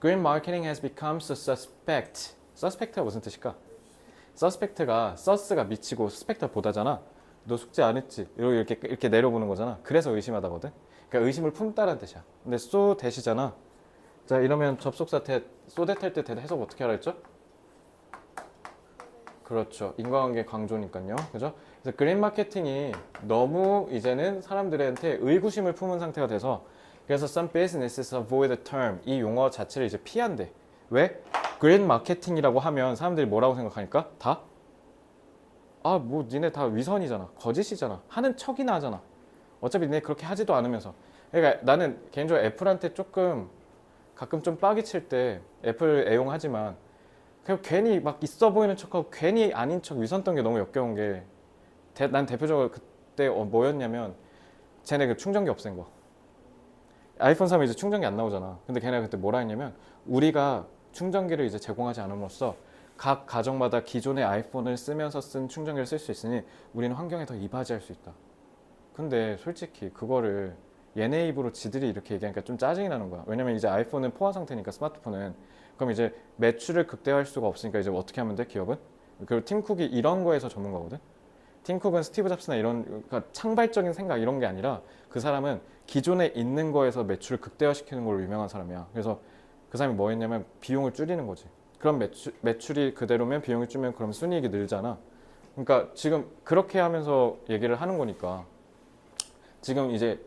Green marketing has become so suspect. suspect가 무슨 뜻일까? suspect가 sus가 미치고 suspect가 보다잖아. 너 숙제 안 했지? 이렇게 내려보는 거잖아. 그래서 의심하다거든. 그러니까 의심을 품다라는 뜻이야. 근데 so that이잖아. 자, 이러면 접속사 that, so that 할 때 that 해석 어떻게 하라 했죠? 그렇죠. 인과관계 강조니까요. 그죠? 그래서 그린 마케팅이 너무 이제는 사람들한테 의구심을 품은 상태가 돼서 그래서 some businesses avoid the term 이 용어 자체를 이제 피한대. 왜? 그린 마케팅이라고 하면 사람들이 뭐라고 생각하니까? 다? 뭐 니네 다 위선이잖아. 거짓이잖아. 하는 척이나 하잖아. 어차피 니네 그렇게 하지도 않으면서. 그러니까 나는 개인적으로 애플한테 조금 가끔 좀 빠기 칠 때 애플 애용하지만 그냥 괜히 막 있어 보이는 척하고 괜히 아닌 척 위선 떤게 너무 역겨운 게 난 대표적으로 그때 뭐였냐면 쟤네 그 충전기 없앤 거. 아이폰 사면 이제 충전기 안 나오잖아. 근데 걔네가 그때 뭐라 했냐면 우리가 충전기를 이제 제공하지 않음으로써 각 가정마다 기존의 아이폰을 쓰면서 쓴 충전기를 쓸 수 있으니 우리는 환경에 더 이바지할 수 있다. 근데 솔직히 그거를 얘네 입으로 지들이 이렇게 얘기하니까 좀 짜증이 나는 거야. 왜냐면 이제 아이폰은 포화 상태니까 스마트폰은 그럼 이제 매출을 극대화할 수가 없으니까 이제 어떻게 하면 돼? 기업은? 그리고 팀 쿡이 이런 거에서 전문가거든. 팀 쿡은 스티브 잡스나 이런 그러니까 창발적인 생각 이런 게 아니라 그 사람은 기존에 있는 거에서 매출을 극대화시키는 걸로 유명한 사람이야. 그래서 그 사람이 뭐 했냐면 비용을 줄이는 거지. 그럼 매출이 그대로면 비용이 줄면 그럼 순이익이 늘잖아. 그러니까 지금 그렇게 하면서 얘기를 하는 거니까 지금 이제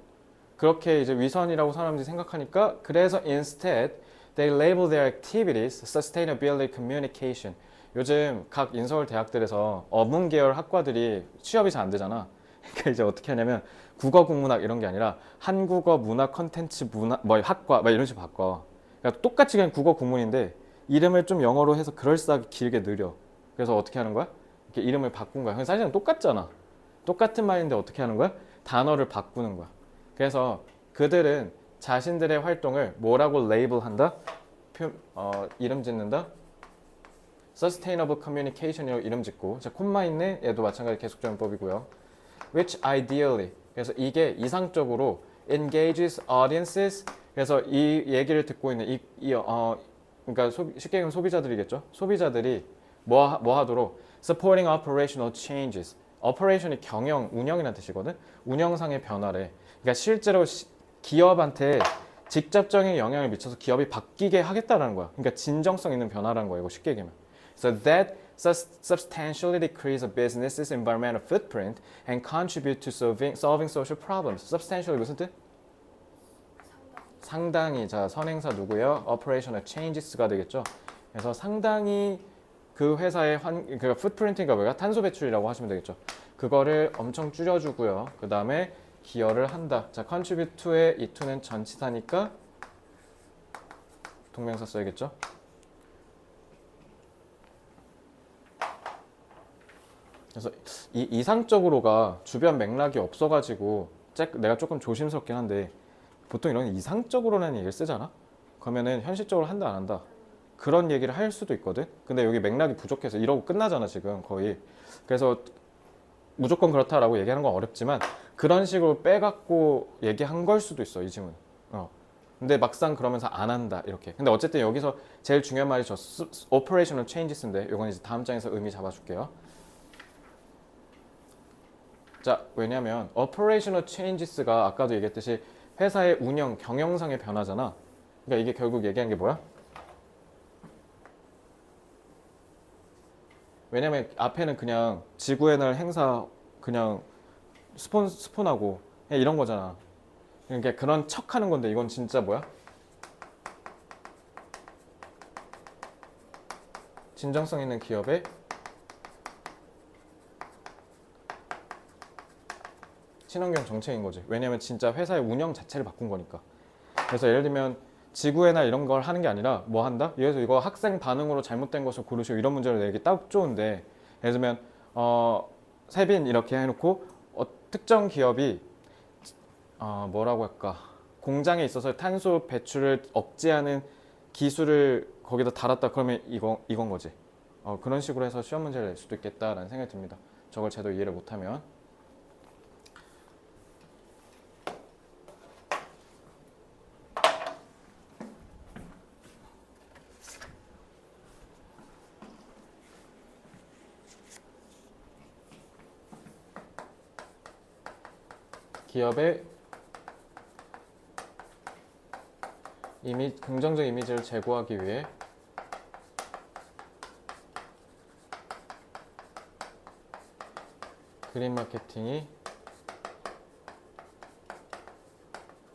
그렇게 이제 위선이라고 사람들이 생각하니까 그래서 instead they label their activities sustainability communication. 요즘 각 인서울 대학들에서 어문 계열 학과들이 취업이 잘 안 되잖아. 그러니까 이제 어떻게 하냐면 국어 국문학 이런 게 아니라 한국어 문학 컨텐츠 문학 뭐 학과 막 이런 식으로 바꿔. 그러니까 똑같이 그냥 국어 국문인데 이름을 좀 영어로 해서 그럴싸하게 길게 느려. 그래서 어떻게 하는 거야? 이렇게 이름을 바꾼 거야. 사실은 똑같잖아. 똑같은 말인데 어떻게 하는 거야? 단어를 바꾸는 거야. 그래서 그들은 자신들의 활동을 뭐라고 레이블한다? 이름 짓는다? Sustainable Communication이라고 이름 짓고 자 콤마 있네 얘도 마찬가지 계속적용법이고요. Which ideally 그래서 이게 이상적으로 engages audiences 그래서 이 얘기를 듣고 있는 그러니까 쉽게 얘기하면 소비자들이겠죠. 소비자들이 뭐 하도록 supporting operational changes. operation이 경영, 운영이라는 뜻이거든. 운영상의 변화래. 그러니까 실제로 기업한테 직접적인 영향을 미쳐서 기업이 바뀌게 하겠다라는 거야. 그러니까 진정성 있는 변화라는 거야. 이거 쉽게 얘기하면. So that substantially decrease a business's environmental footprint and contribute to solving social problems. substantially 무슨 뜻? 상당히. 자, 선행사 누구예요? operational changes가 되겠죠. 그래서 상당히 그 회사의 그 footprint가 뭐야? 탄소 배출이라고 하시면 되겠죠. 그거를 엄청 줄여주고요. 그 다음에 기여를 한다. 자, contribute to의 이 to는 전치사니까 동명사 써야겠죠. 그래서 이 이상적으로가 주변 맥락이 없어가지고 내가 조금 조심스럽긴 한데 보통 이런 이상적으로라는 얘기를 쓰잖아. 그러면은 현실적으로 한다 안 한다 그런 얘기를 할 수도 있거든. 근데 여기 맥락이 부족해서 이러고 끝나잖아 지금 거의. 그래서 무조건 그렇다라고 얘기하는 건 어렵지만 그런 식으로 빼갖고 얘기한 걸 수도 있어 이 질문. 근데 막상 그러면서 안 한다 이렇게. 근데 어쨌든 여기서 제일 중요한 말이 저 operational changes인데 이건 이제 다음 장에서 의미 잡아줄게요. 자, 왜냐면 operational changes가 아까도 얘기했듯이 회사의 운영, 경영상의 변화잖아. 그러니까 이게 결국 얘기한 게 뭐야? 왜냐면 앞에는 그냥 지구의 날 행사 그냥 스폰하고 그냥 이런 거잖아. 그러니까 그런 척 하는 건데 이건 진짜 뭐야? 진정성 있는 기업의 친환경 정책인 거지. 왜냐면 진짜 회사의 운영 자체를 바꾼 거니까. 그래서 예를 들면 지구회나 이런 걸 하는 게 아니라 뭐 한다? 예를 들어 이거 학생 반응으로 잘못된 것을 고르시오 이런 문제를 내기 딱 좋은데, 예를 들면 세빈 이렇게 해놓고 특정 기업이 뭐라고 할까, 공장에 있어서 탄소 배출을 억제하는 기술을 거기다 달았다, 그러면 이건 거지. 그런 식으로 해서 시험 문제를 낼 수도 있겠다라는 생각이 듭니다. 저걸 제대로 이해를 못하면. 기업의 긍정적 이미지를 제고하기 위해 그린 마케팅이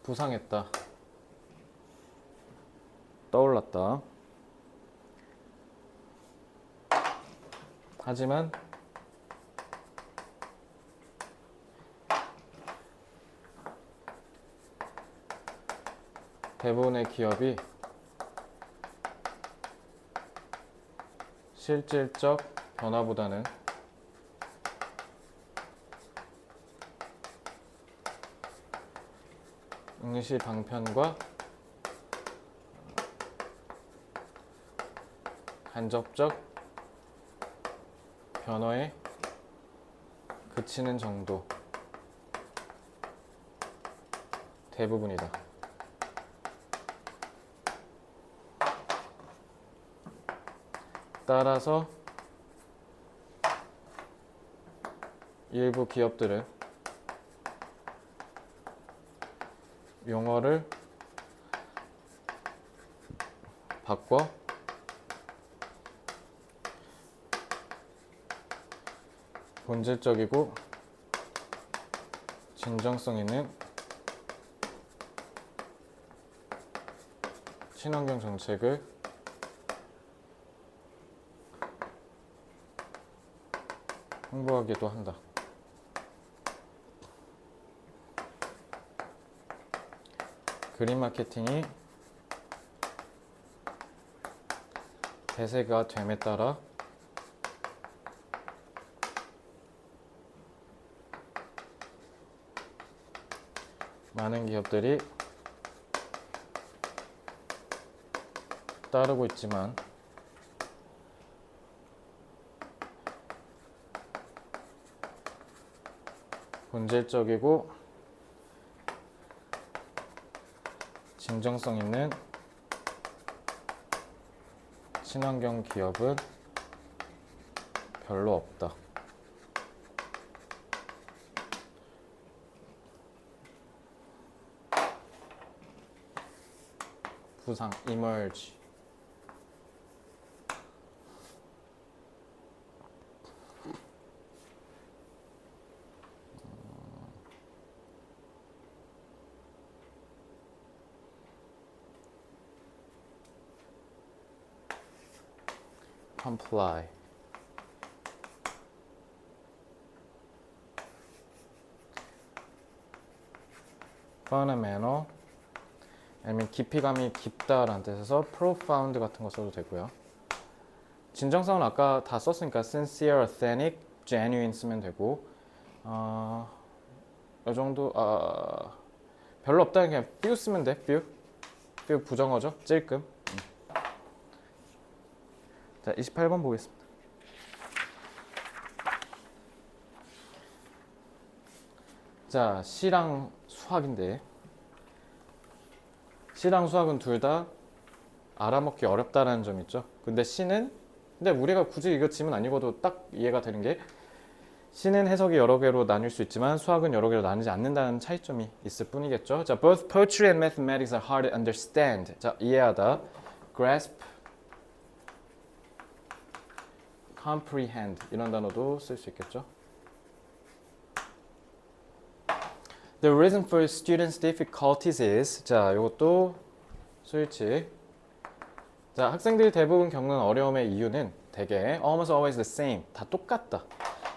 부상했다. 떠올랐다. 하지만 대부분의 기업이 실질적 변화보다는 응시 방편과 간접적 변화에 그치는 정도 대부분이다. 따라서 일부 기업들은 용어를 바꿔 본질적이고 진정성 있는 친환경 정책을 홍보하기도 한다. 그린 마케팅이 대세가 됨에 따라 많은 기업들이 따르고 있지만 본질적이고 진정성 있는 친환경 기업은 별로 없다. 부상, emerge. comply. fundamental, 아니면 깊이감이 깊다라는 뜻에서 profound 같은 거 써도 되고요. 진정성은 아까 다 썼으니까 sincere, authentic, genuine 쓰면 되고, 이 정도. 별로 없다는 그냥 few 쓰면 돼. few 부정어죠. 찔끔. 자, 28번 보겠습니다. 자, 시랑 수학인데, 시랑 수학은 둘 다 알아먹기 어렵다라는 점 있죠. 근데 우리가 굳이 이거 지문 안 읽어도 딱 이해가 되는 게, 시는 해석이 여러 개로 나뉠 수 있지만 수학은 여러 개로 나뉘지 않는다는 차이점이 있을 뿐이겠죠. 자, both poetry and mathematics are hard to understand. 자, 이해하다, grasp, comprehend 이런 단어도 쓸 수 있겠죠. The reason for students' difficulties is, 자, 이것도 스위치. 자, 학생들이 대부분 겪는 어려움의 이유는 되게 almost always the same. 다 똑같다.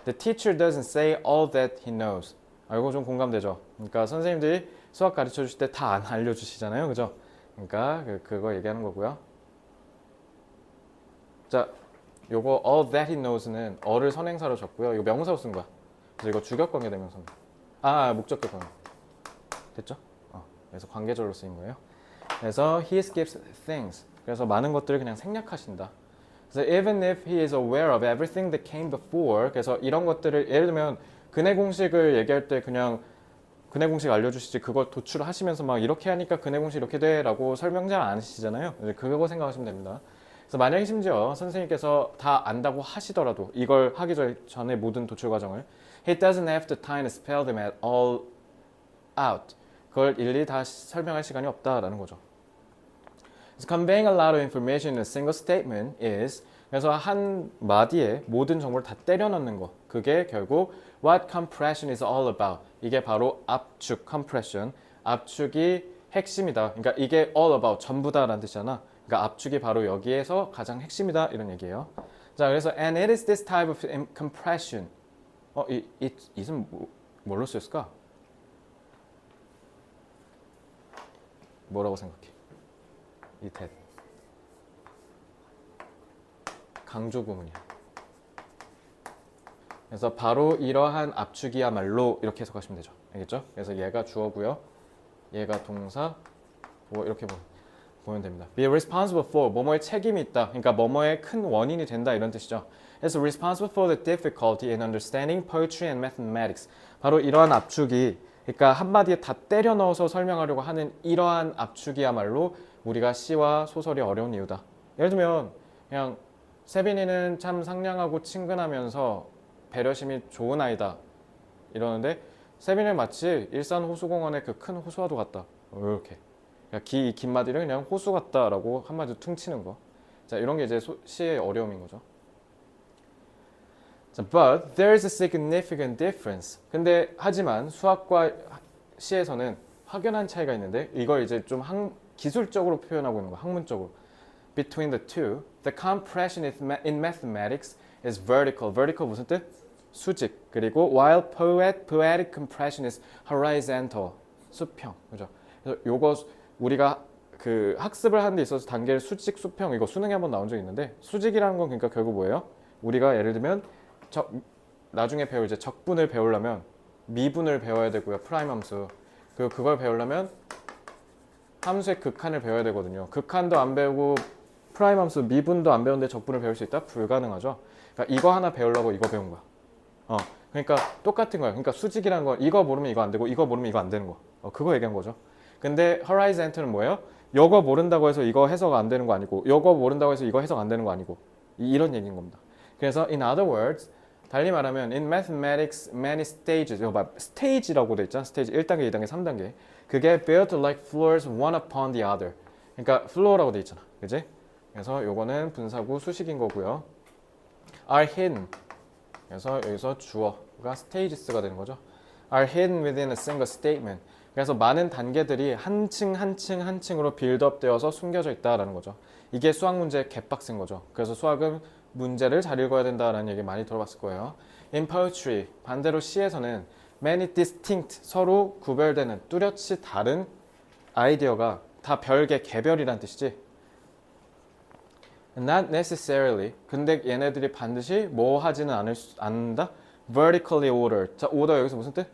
The teacher doesn't say all that he knows. 이거 좀 공감되죠? 그러니까 선생님들이 수학 가르쳐 주실 때 다 안 알려주시잖아요. 그죠? 그러니까 그거 얘기하는 거고요. 자, 요거 all that he knows는 어를 선행사로 줬고요. 이거 명사로 쓴 거야. 그래서 이거 주격관계 대명사입니다. 목적격 관계. 됐죠? 그래서 관계절로 쓰인 거예요. 그래서 he skips things. 그래서 많은 것들을 그냥 생략하신다. 그래서 even if he is aware of everything that came before. 그래서 이런 것들을 예를 들면 근해 공식을 얘기할 때 그냥 근해 공식 알려주시지 그걸 도출하시면서 막 이렇게 하니까 근해 공식 이렇게 돼라고 설명 잘 안 하시잖아요. 그거 생각하시면 됩니다. 그래서 만약에 심지어 선생님께서 다 안다고 하시더라도 이걸 하기 전에 모든 도출 과정을 he doesn't have the time to spell them at all out. 그걸 일일이 다 설명할 시간이 없다라는 거죠. So conveying a lot of information in a single statement is 그래서 한 마디에 모든 정보를 다 때려 넣는 거. 그게 결국 what compression is all about. 이게 바로 압축 compression. 압축이 핵심이다. 그러니까 이게 all about 전부다라는 뜻이잖아. 그러니까 압축이 바로 여기에서 가장 핵심이다 이런 얘기예요. 자, 그래서 and it is this type of compression. it은 뭘로 쓰였을까? 뭐라고 생각해? 이 that. 강조 구문이야. 그래서 바로 이러한 압축이야말로 이렇게 해석하시면 되죠. 알겠죠? 그래서 얘가 주어고요. 얘가 동사. 뭐 이렇게 보면 됩니다. Be responsible for 뭐뭐에 책임이 있다. 그러니까 뭐뭐의 큰 원인이 된다 이런 뜻이죠. 그래서 responsible for the difficulty in understanding poetry and mathematics. 바로 이러한 압축이 그러니까 한마디에 다 때려 넣어서 설명하려고 하는 이러한 압축이야말로 우리가 시와 소설이 어려운 이유다. 예를 들면 그냥 세빈이는 참 상냥하고 친근하면서 배려심이 좋은 아이다 이러는데 세빈이는 마치 일산 호수공원의 그 큰 호수와도 같다. 이렇게 긴 마디를 그냥 호수 같다라고 한마디로 퉁치는 거. 자, 이런 게 이제 시의 어려움인 거죠. 자, but there is a significant difference. 근데 하지만 수학과 시에서는 확연한 차이가 있는데 이걸 이제 좀 기술적으로 표현하고 있는 거, 학문적으로. Between the two, the compression in mathematics is vertical. Vertical 무슨 뜻? 수직. 그리고 while poetic compression is horizontal. 수평. 그죠? 그래서 요거 우리가 그 학습을 하는 데 있어서 단계를 수직, 수평 이거 수능에 한번 나온 적이 있는데 수직이라는 건 그러니까 결국 뭐예요? 우리가 예를 들면 나중에 배울 이제 적분을 배우려면 미분을 배워야 되고요. 프라임 함수. 그리고 그걸 배우려면 함수의 극한을 배워야 되거든요. 극한도 안 배우고 프라임 함수 미분도 안 배우는데 적분을 배울 수 있다? 불가능하죠. 그러니까 이거 하나 배우려고 이거 배운 거야. 그러니까 똑같은 거야. 그러니까 수직이라는 건 이거 모르면 이거 안 되고 이거 모르면 이거 안 되는 거. 그거 얘기한 거죠. 근데 horizontal은 뭐예요? 이거 모른다고 해서 이거 해석 안 되는 거 아니고 이거 모른다고 해서 이거 해석 안 되는 거 아니고 이런 얘기인 겁니다. 그래서 in other words 달리 말하면 in mathematics many stages stage라고 돼 있잖아. 스테이지 1단계, 2단계, 3단계 그게 built like floors one upon the other. 그러니까 floor라고 돼 있잖아. 그지? 그래서 요거는 분사구 수식인 거고요. are hidden. 그래서 여기서 주어가 stages가 되는 거죠. are hidden within a single statement. 그래서 많은 단계들이 한 층 한 층 한 층으로 빌드업 되어서 숨겨져 있다라는 거죠. 이게 수학 문제의 개빡센 거죠. 그래서 수학은 문제를 잘 읽어야 된다라는 얘기 많이 들어봤을 거예요. In poetry, 반대로 시에서는 many distinct, 서로 구별되는 뚜렷이 다른 아이디어가 다 별개, 개별이란 뜻이지. Not necessarily. 근데 얘네들이 반드시 뭐 하지는 않는다? Vertically ordered. 자, order 여기서 무슨 뜻?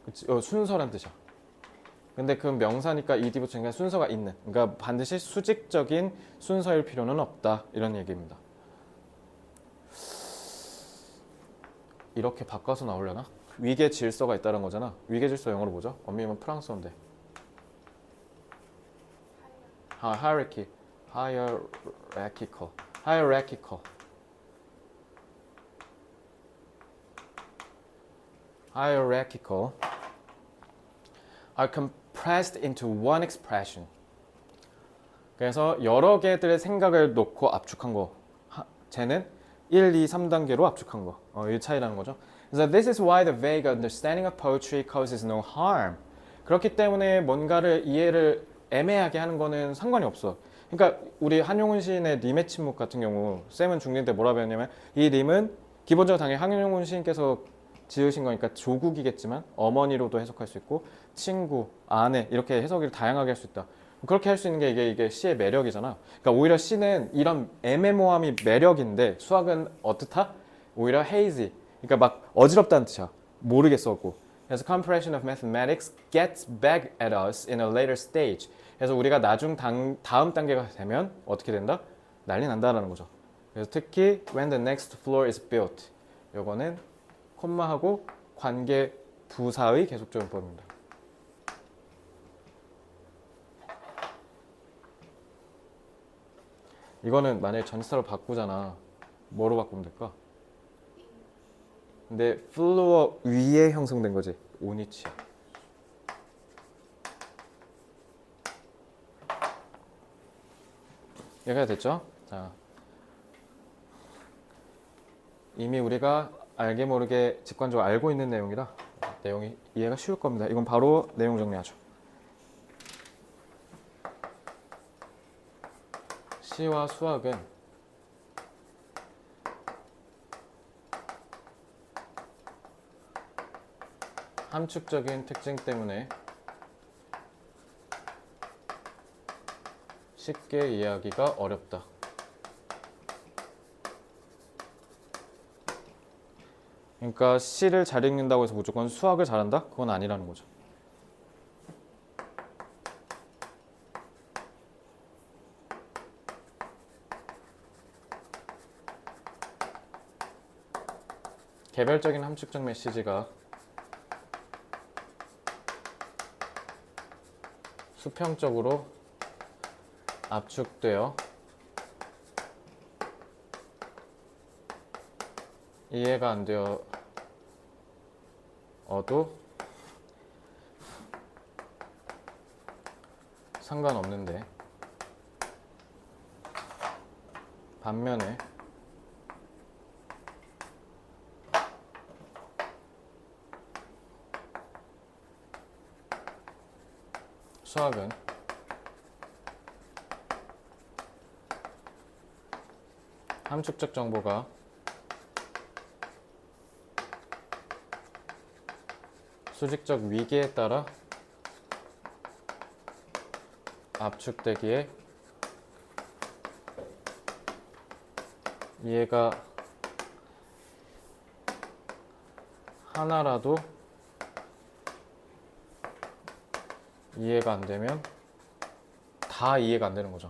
그치, 순서란 뜻이야. 근데 그 명사니까 ed 붙이니까 순서가 있는. 그러니까 반드시 수직적인 순서일 필요는 없다. 이런 얘기입니다. 이렇게 바꿔서 나오려나? 위계 질서가 있다는 거잖아. 위계 질서 영어로 뭐죠? 엄밀히면 프랑스어인데. hierarchy. hierarchical. hierarchical. hierarchical are compressed into one expression. 그래서 여러 개들의 생각을 놓고 압축한 거. 쟤는 1, 2, 3단계로 압축한 거. 이 차이라는 거죠. 그래서 this is why the vague understanding of poetry causes no harm. 그렇기 때문에 뭔가를 이해를 애매하게 하는 거는 상관이 없어. 그러니까 우리 한용운 시인의 님의 침묵 같은 경우 쌤은 중2 때 뭐라 배웠냐면 이 님은 기본적으로 당연히 한용운 시인께서 지으신 거니까 조국이겠지만 어머니로도 해석할 수 있고 친구, 아내 이렇게 해석을 다양하게 할 수 있다. 그렇게 할 수 있는 게 이게 시의 매력이잖아. 그러니까 오히려 시는 이런 애매모함이 매력인데 수학은 어떻다? 오히려 hazy. 그러니까 막 어지럽다는 뜻이야. 모르겠었고. 그래서 comprehension of mathematics gets back at us in a later stage. 그래서 우리가 다음 단계가 되면 어떻게 된다? 난리 난다라는 거죠. 그래서 특히 when the next floor is built. 요거는 콤마하고 관계 부사의 계속적용법입니다. 이거는 만약에 전치사로 바꾸잖아. 뭐로 바꾸면 될까? 근데 플로어 위에 형성된 거지. 온위치야. 이해가 됐죠? 자, 이미 우리가 알게 모르게 직관적으로 알고 있는 내용이라 내용이 이해가 쉬울 겁니다. 이건 바로 내용 정리하죠. 시와 수학은 함축적인 특징 때문에 쉽게 이해하기가 어렵다. 그러니까 시를 잘 읽는다고 해서 무조건 수학을 잘한다? 그건 아니라는 거죠. 개별적인 함축적 메시지가 수평적으로 압축되어 이해가 안 되어도 상관없는데 반면에 수학은 함축적 정보가 수직적 위계에 따라 압축되기에 이해가 하나라도 이해가 안 되면 다 이해가 안 되는 거죠.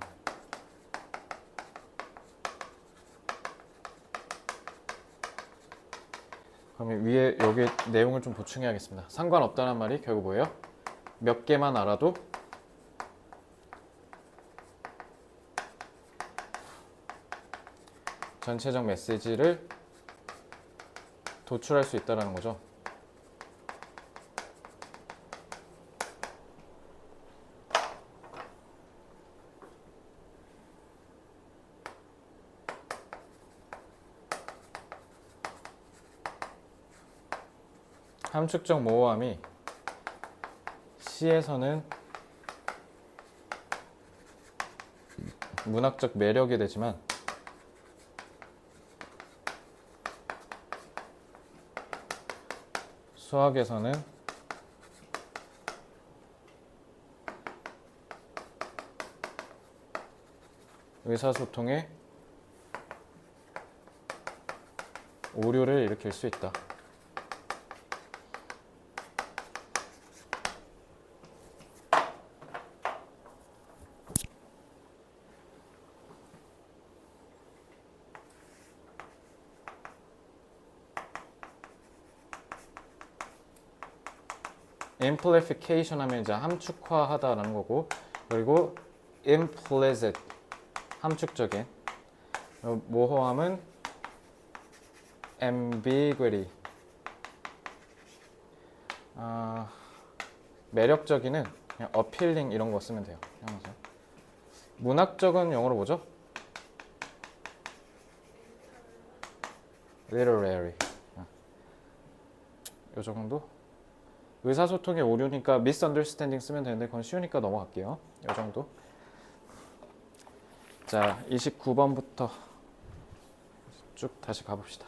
그러면 위에 여기 내용을 좀 보충해야겠습니다. 상관없다는 말이 결국 뭐예요? 몇 개만 알아도 전체적 메시지를 도출할 수 있다는 거죠. 함축적 모호함이 시에서는 문학적 매력이 되지만 수학에서는 의사소통에 오류를 일으킬 수 있다. amplification 하면 이제 함축화하다라는 거고, 그리고 implicit 함축적인, 모호함은 ambiguity 매력적인은 그냥 appealing 이런 거 쓰면 돼요. 문학적은 영어로 뭐죠? literary 요 정도? 의사소통의 오류니까 misunderstanding 쓰면 되는데 그건 쉬우니까 넘어갈게요. 이 정도. 자, 29번부터 쭉 다시 가봅시다.